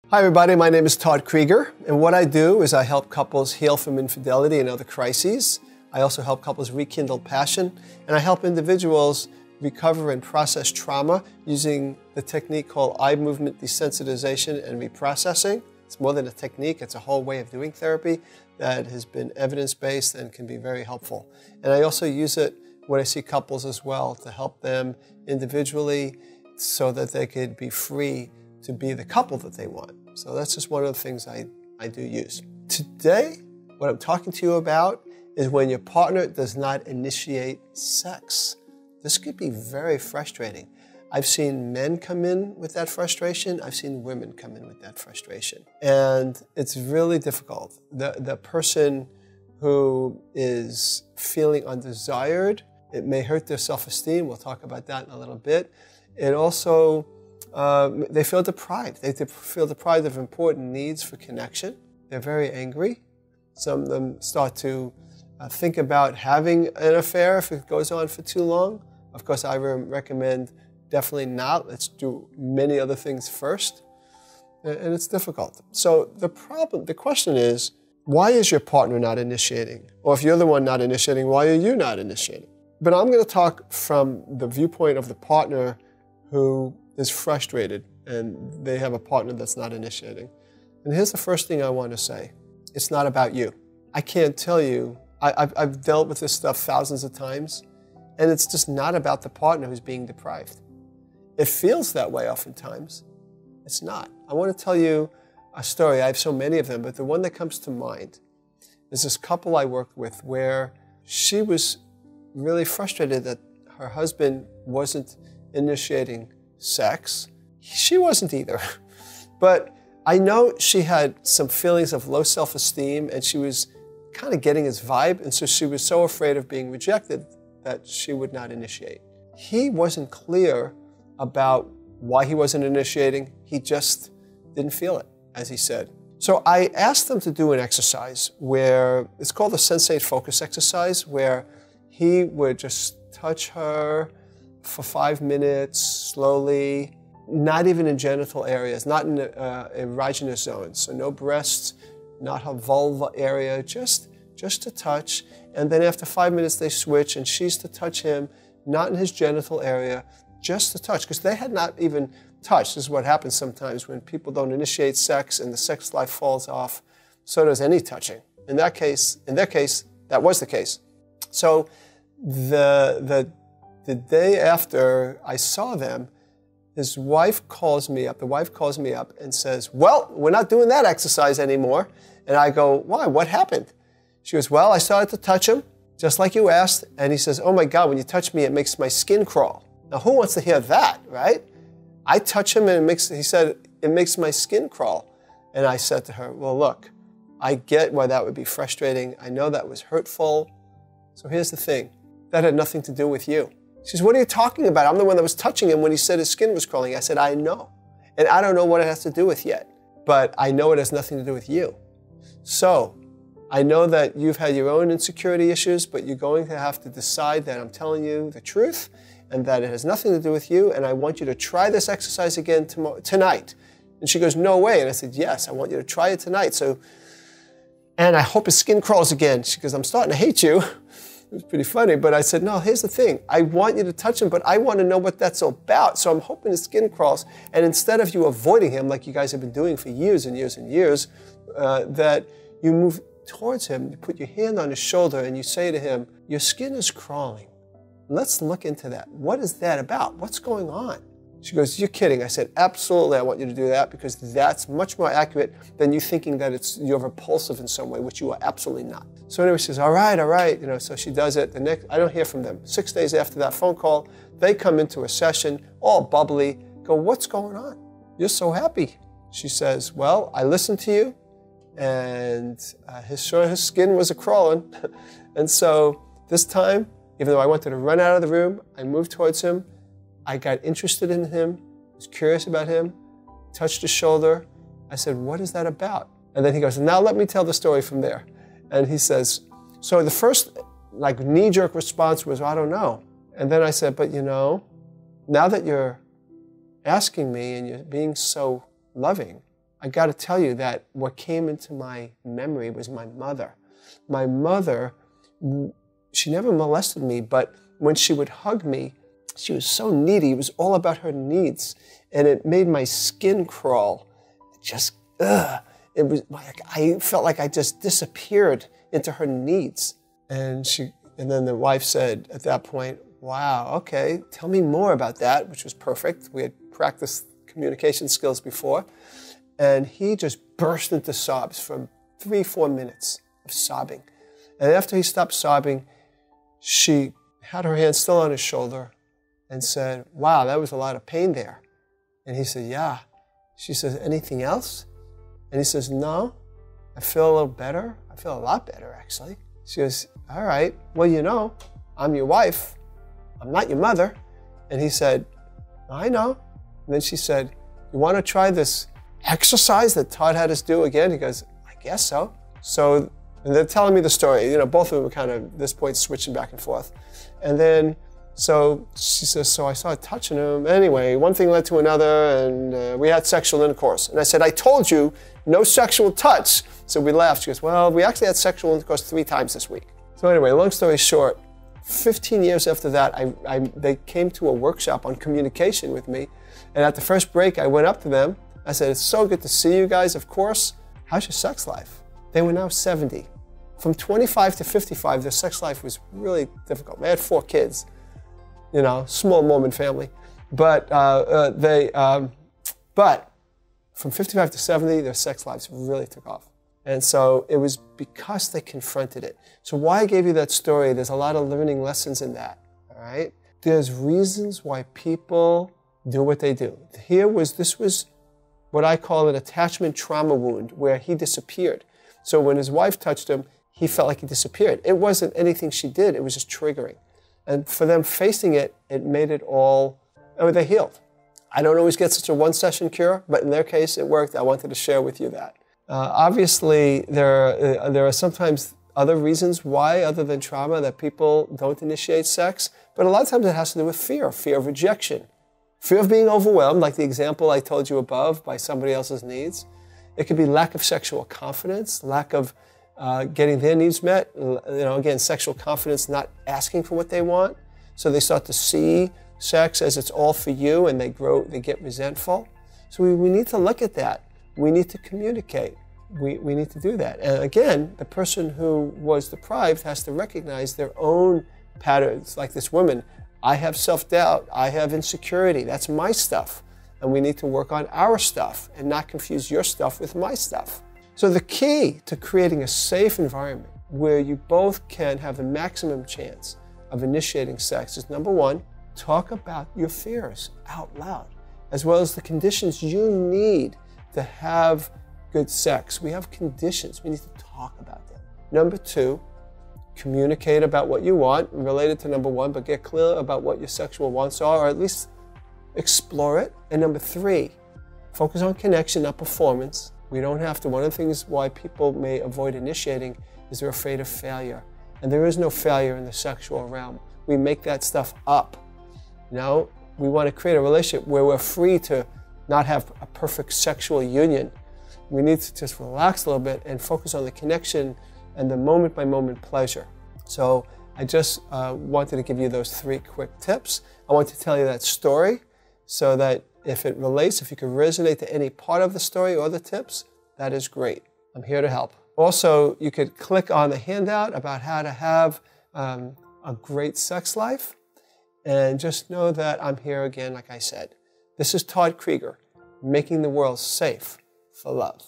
Hi everybody, my name is Todd Creager, and what I do is I help couples heal from infidelity and other crises. I also help couples rekindle passion, and I help individuals recover and process trauma using the technique called eye movement desensitization and reprocessing. It's more than a technique, it's a whole way of doing therapy that has been evidence-based and can be very helpful. And I also use it when I see couples as well to help them individually so that they could be free to be the couple that they want. So that's just one of the things I do use. Today, what I'm talking to you about is when your partner does not initiate sex. This could be very frustrating. I've seen men come in with that frustration. I've seen women come in with that frustration. And it's really difficult. The person who is feeling undesired, it may hurt their self-esteem. We'll talk about that in a little bit. It also, they feel deprived. They feel deprived of important needs for connection. They're very angry. Some of them start to think about having an affair if it goes on for too long. Of course, I recommend definitely not. Let's do many other things first. And it's difficult. So the question is, why is your partner not initiating? Or if you're the one not initiating, why are you not initiating? But I'm going to talk from the viewpoint of the partner who is frustrated and they have a partner that's not initiating. And here's the first thing I want to say. It's not about you. I can't tell you. I've dealt with this stuff thousands of times, and it's just not about the partner who's being deprived. It feels that way oftentimes. It's not. I want to tell you a story. I have so many of them, but the one that comes to mind is this couple I worked with where she was really frustrated that her husband wasn't initiating sex. She wasn't either. But I know she had some feelings of low self-esteem, and she was kind of getting his vibe, and so she was so afraid of being rejected that she would not initiate. He wasn't clear about why he wasn't initiating. He just didn't feel it, as he said. So I asked them to do an exercise where it's called the sensate focus exercise, where he would just touch her for 5 minutes, slowly, not even in genital areas, not in erogenous zones, so no breasts, not her vulva area, just to touch. And then after 5 minutes they switch and she's to touch him, not in his genital area, just to touch, because they had not even touched. This is what happens sometimes when people don't initiate sex and the sex life falls off. So does any touching. In their case, that was the case. So the day after I saw them, his wife calls me up. The wife calls me up and says, well, we're not doing that exercise anymore. And I go, why? What happened? She goes, well, I started to touch him, just like you asked. And he says, oh my God, when you touch me, it makes my skin crawl. Now, who wants to hear that, right? I touch him and he said, it makes my skin crawl. And I said to her, well, look, I get why that would be frustrating. I know that was hurtful. So here's the thing. That had nothing to do with you. She says, what are you talking about? I'm the one that was touching him when he said his skin was crawling. I said, I know. And I don't know what it has to do with yet. But I know it has nothing to do with you. So I know that you've had your own insecurity issues, but you're going to have to decide that I'm telling you the truth and that it has nothing to do with you, and I want you to try this exercise again tonight. And she goes, no way. And I said, yes, I want you to try it tonight. And I hope his skin crawls again. She goes, I'm starting to hate you. It was pretty funny, but I said, no, here's the thing. I want you to touch him, but I want to know what that's about. So I'm hoping his skin crawls. And instead of you avoiding him, like you guys have been doing for years and years and years, that you move towards him, you put your hand on his shoulder and you say to him, your skin is crawling. Let's look into that. What is that about? What's going on? She goes, you're kidding. I said, absolutely, I want you to do that because that's much more accurate than you thinking that you're repulsive in some way, which you are absolutely not. So anyway, she says, all right, so she does it. I don't hear from them. 6 days after that phone call, they come into a session, all bubbly, go, what's going on? You're so happy. She says, well, I listened to you, and his skin was a-crawling. And so this time, even though I wanted to run out of the room, I moved towards him. I got interested in him, was curious about him, touched his shoulder. I said, what is that about? And then he goes, now let me tell the story from there. And he says, so the first knee-jerk response was, I don't know. And then I said, but now that you're asking me and you're being so loving, I got to tell you that what came into my memory was my mother. My mother, she never molested me, but when she would hug me, she was so needy. It was all about her needs. And it made my skin crawl. Just, ugh. It was like, I felt like I just disappeared into her needs. And then the wife said at that point, wow, okay, tell me more about that, which was perfect. We had practiced communication skills before. And he just burst into sobs for 3-4 minutes of sobbing. And after he stopped sobbing, she had her hand still on his shoulder and said, wow, that was a lot of pain there. And he said, yeah. She says, anything else? And he says, no, I feel a little better. I feel a lot better, actually. She goes, all right, well, you know, I'm your wife. I'm not your mother. And he said, I know. And then she said, you want to try this exercise that Todd had us do again? He goes, I guess so. So and they're telling me the story. You know, both of them were kind of, at this point, switching back and forth. And then, so she says, so I started touching him. Anyway, one thing led to another, and we had sexual intercourse. And I said, I told you, no sexual touch. So we laughed. She goes, well, we actually had sexual intercourse 3 times this week. So anyway, long story short, 15 years after that, they came to a workshop on communication with me. And at the first break, I went up to them. I said, it's so good to see you guys, of course. How's your sex life? They were now 70. From 25 to 55, their sex life was really difficult. They had 4 kids, you know, small Mormon family. But from 55 to 70, their sex lives really took off. And so it was because they confronted it. So why I gave you that story, there's a lot of learning lessons in that, all right? There's reasons why people do what they do. This was what I call an attachment trauma wound, where he disappeared. So when his wife touched him, he felt like he disappeared. It wasn't anything she did, it was just triggering. And for them facing it, it made it all, they healed. I don't always get such a one-session cure, but in their case, it worked. I wanted to share with you that. Obviously, there are sometimes other reasons why, other than trauma, that people don't initiate sex. But a lot of times it has to do with fear of rejection, fear of being overwhelmed, like the example I told you above, by somebody else's needs. It could be lack of sexual confidence, lack of getting their needs met. You know, again, sexual confidence, not asking for what they want. So they start to see sex as it's all for you, and they get resentful. So we need to look at that. We need to communicate. We need to do that. And again, the person who was deprived has to recognize their own patterns. Like this woman, I have self-doubt, I have insecurity, that's my stuff. And we need to work on our stuff and not confuse your stuff with my stuff. So the key to creating a safe environment where you both can have the maximum chance of initiating sex is, number 1, talk about your fears out loud, as well as the conditions you need to have good sex. We have conditions. We need to talk about them. Number 2, communicate about what you want, related to number 1, but get clear about what your sexual wants are, or at least explore it. And number 3, focus on connection, not performance. We don't have to. One of the things why people may avoid initiating is they're afraid of failure. And there is no failure in the sexual realm. We make that stuff up. No, we want to create a relationship where we're free to not have a perfect sexual union. We need to just relax a little bit and focus on the connection and the moment-by-moment pleasure. So I just wanted to give you those 3 quick tips. I want to tell you that story so that if it relates, if you can resonate to any part of the story or the tips, that is great. I'm here to help. Also, you could click on the handout about how to have a great sex life. And just know that I'm here again, like I said. This is Todd Creager, making the world safe for love.